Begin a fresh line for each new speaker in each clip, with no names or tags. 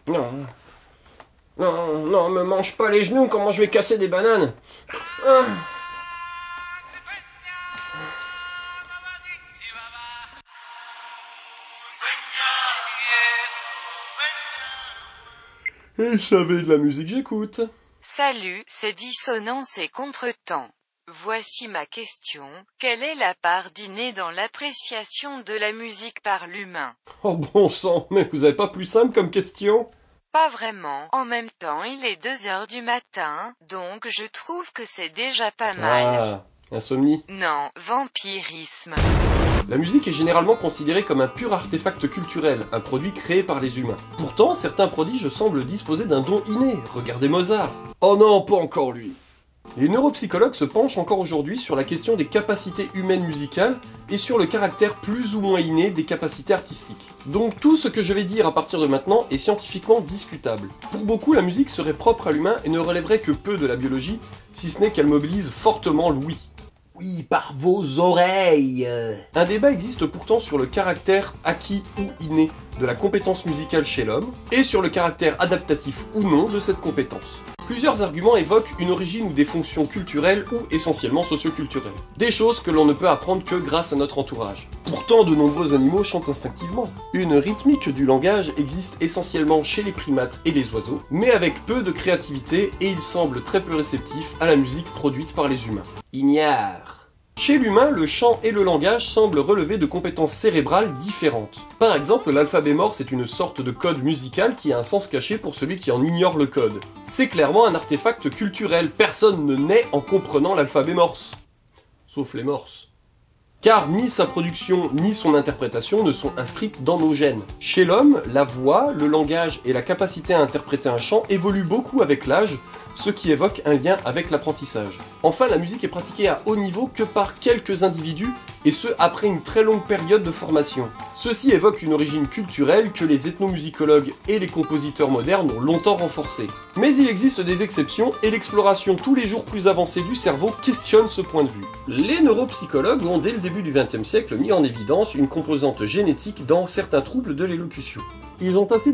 Non, non, non, me mange pas les genoux, comment je vais casser des bananes? Ah. Et je savais de la musique, j'écoute.
Salut, c'est Dissonance et Contretemps. Voici ma question. Quelle est la part d'inné dans l'appréciation de la musique par l'humain?
Oh bon sang, mais vous avez pas plus simple comme question?
Pas vraiment. En même temps, il est 2 heures du matin, donc je trouve que c'est déjà pas mal.
Ah, insomnie.
Non, vampirisme.
La musique est généralement considérée comme un pur artefact culturel, un produit créé par les humains. Pourtant, certains prodiges semblent disposer d'un don inné. Regardez Mozart. Oh non, pas encore lui. Les neuropsychologues se penchent encore aujourd'hui sur la question des capacités humaines musicales et sur le caractère plus ou moins inné des capacités artistiques. Donc tout ce que je vais dire à partir de maintenant est scientifiquement discutable. Pour beaucoup, la musique serait propre à l'humain et ne relèverait que peu de la biologie, si ce n'est qu'elle mobilise fortement l'ouïe.
Oui, par vos oreilles.
Un débat existe pourtant sur le caractère acquis ou inné de la compétence musicale chez l'homme, et sur le caractère adaptatif ou non de cette compétence. Plusieurs arguments évoquent une origine ou des fonctions culturelles ou essentiellement socioculturelles. Des choses que l'on ne peut apprendre que grâce à notre entourage. Pourtant, de nombreux animaux chantent instinctivement. Une rythmique du langage existe essentiellement chez les primates et les oiseaux, mais avec peu de créativité et ils semblent très peu réceptifs à la musique produite par les humains. Ignare. Chez l'humain, le chant et le langage semblent relever de compétences cérébrales différentes. Par exemple, l'alphabet morse est une sorte de code musical qui a un sens caché pour celui qui en ignore le code. C'est clairement un artefact culturel, personne ne naît en comprenant l'alphabet morse. Sauf les morses. Car ni sa production ni son interprétation ne sont inscrites dans nos gènes. Chez l'homme, la voix, le langage et la capacité à interpréter un chant évoluent beaucoup avec l'âge, ce qui évoque un lien avec l'apprentissage. Enfin, la musique est pratiquée à haut niveau que par quelques individus, et ce après une très longue période de formation. Ceci évoque une origine culturelle que les ethnomusicologues et les compositeurs modernes ont longtemps renforcée. Mais il existe des exceptions, et l'exploration tous les jours plus avancée du cerveau questionne ce point de vue. Les neuropsychologues ont dès le début du XXe siècle mis en évidence une composante génétique dans certains troubles de l'élocution. Ils ont ainsi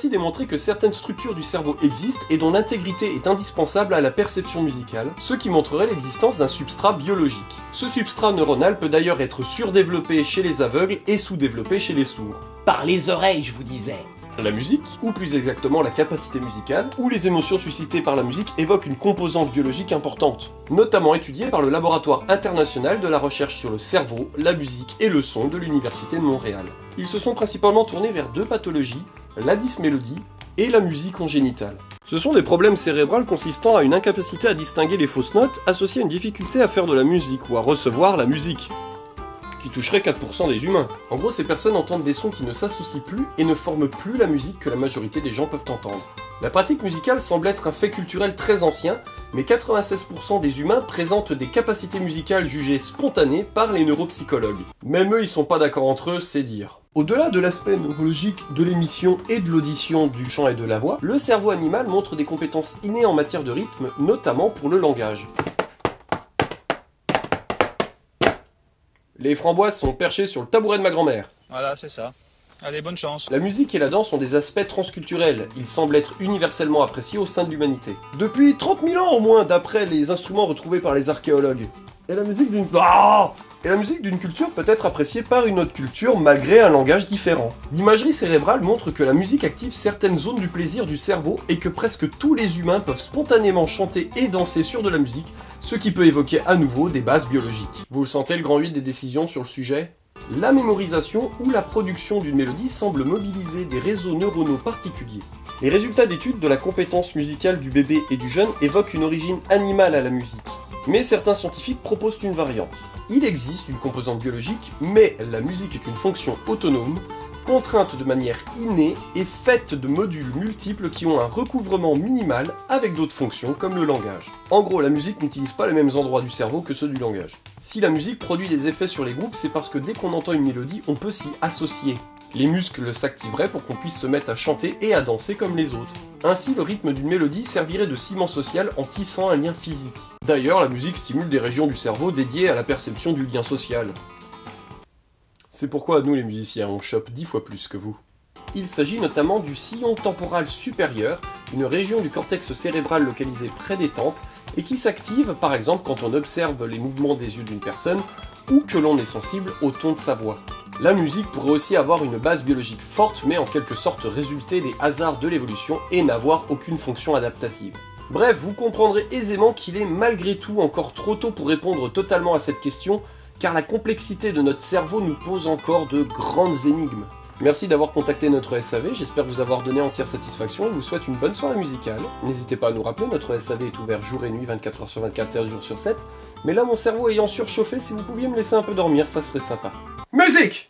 démontré que certaines structures du cerveau existent et dont l'intégrité est indispensable à la perception musicale, ce qui montrerait l'existence d'un substrat biologique. Ce substrat neuronal peut d'ailleurs être surdéveloppé chez les aveugles et sous-développé chez les sourds.
Par les oreilles, je vous disais.
La musique, ou plus exactement la capacité musicale, ou les émotions suscitées par la musique évoquent une composante biologique importante, notamment étudiée par le Laboratoire international de la recherche sur le cerveau, la musique et le son de l'Université de Montréal. Ils se sont principalement tournés vers 2 pathologies, la dysmélodie et la musique congénitale. Ce sont des problèmes cérébraux consistant à une incapacité à distinguer les fausses notes associées à une difficulté à faire de la musique ou à recevoir la musique, qui toucherait 4% des humains. En gros, ces personnes entendent des sons qui ne s'associent plus et ne forment plus la musique que la majorité des gens peuvent entendre. La pratique musicale semble être un fait culturel très ancien, mais 96% des humains présentent des capacités musicales jugées spontanées par les neuropsychologues. Même eux, ils sont pas d'accord entre eux, c'est dire. Au-delà de l'aspect neurologique de l'émission et de l'audition du chant et de la voix, le cerveau animal montre des compétences innées en matière de rythme, notamment pour le langage. Les framboises sont perchées sur le tabouret de ma grand-mère.
Voilà, c'est ça. Allez, bonne chance.
La musique et la danse ont des aspects transculturels. Ils semblent être universellement appréciés au sein de l'humanité. Depuis 30 000 ans au moins, d'après les instruments retrouvés par les archéologues. Et la musique d'une culture peut être appréciée par une autre culture malgré un langage différent. L'imagerie cérébrale montre que la musique active certaines zones du plaisir du cerveau et que presque tous les humains peuvent spontanément chanter et danser sur de la musique, ce qui peut évoquer à nouveau des bases biologiques. Vous le sentez le grand 8 des décisions sur le sujet ? La mémorisation ou la production d'une mélodie semble mobiliser des réseaux neuronaux particuliers. Les résultats d'études de la compétence musicale du bébé et du jeune évoquent une origine animale à la musique. Mais certains scientifiques proposent une variante. Il existe une composante biologique, mais la musique est une fonction autonome, contrainte de manière innée et faite de modules multiples qui ont un recouvrement minimal avec d'autres fonctions comme le langage. En gros, la musique n'utilise pas les mêmes endroits du cerveau que ceux du langage. Si la musique produit des effets sur les groupes, c'est parce que dès qu'on entend une mélodie, on peut s'y associer. Les muscles s'activeraient pour qu'on puisse se mettre à chanter et à danser comme les autres. Ainsi, le rythme d'une mélodie servirait de ciment social en tissant un lien physique. D'ailleurs, la musique stimule des régions du cerveau dédiées à la perception du lien social. C'est pourquoi nous les musiciens, on chope 10 fois plus que vous. il s'agit notamment du sillon temporal supérieur, une région du cortex cérébral localisée près des tempes, et qui s'active par exemple quand on observe les mouvements des yeux d'une personne, ou que l'on est sensible au ton de sa voix. La musique pourrait aussi avoir une base biologique forte, mais en quelque sorte résulter des hasards de l'évolution et n'avoir aucune fonction adaptative. Bref, vous comprendrez aisément qu'il est malgré tout encore trop tôt pour répondre totalement à cette question, car la complexité de notre cerveau nous pose encore de grandes énigmes. Merci d'avoir contacté notre SAV, j'espère vous avoir donné entière satisfaction et vous souhaite une bonne soirée musicale. N'hésitez pas à nous rappeler, notre SAV est ouvert jour et nuit, 24h sur 24, 7 jours sur 7. Mais là, mon cerveau ayant surchauffé, si vous pouviez me laisser un peu dormir, ça serait sympa. Musique!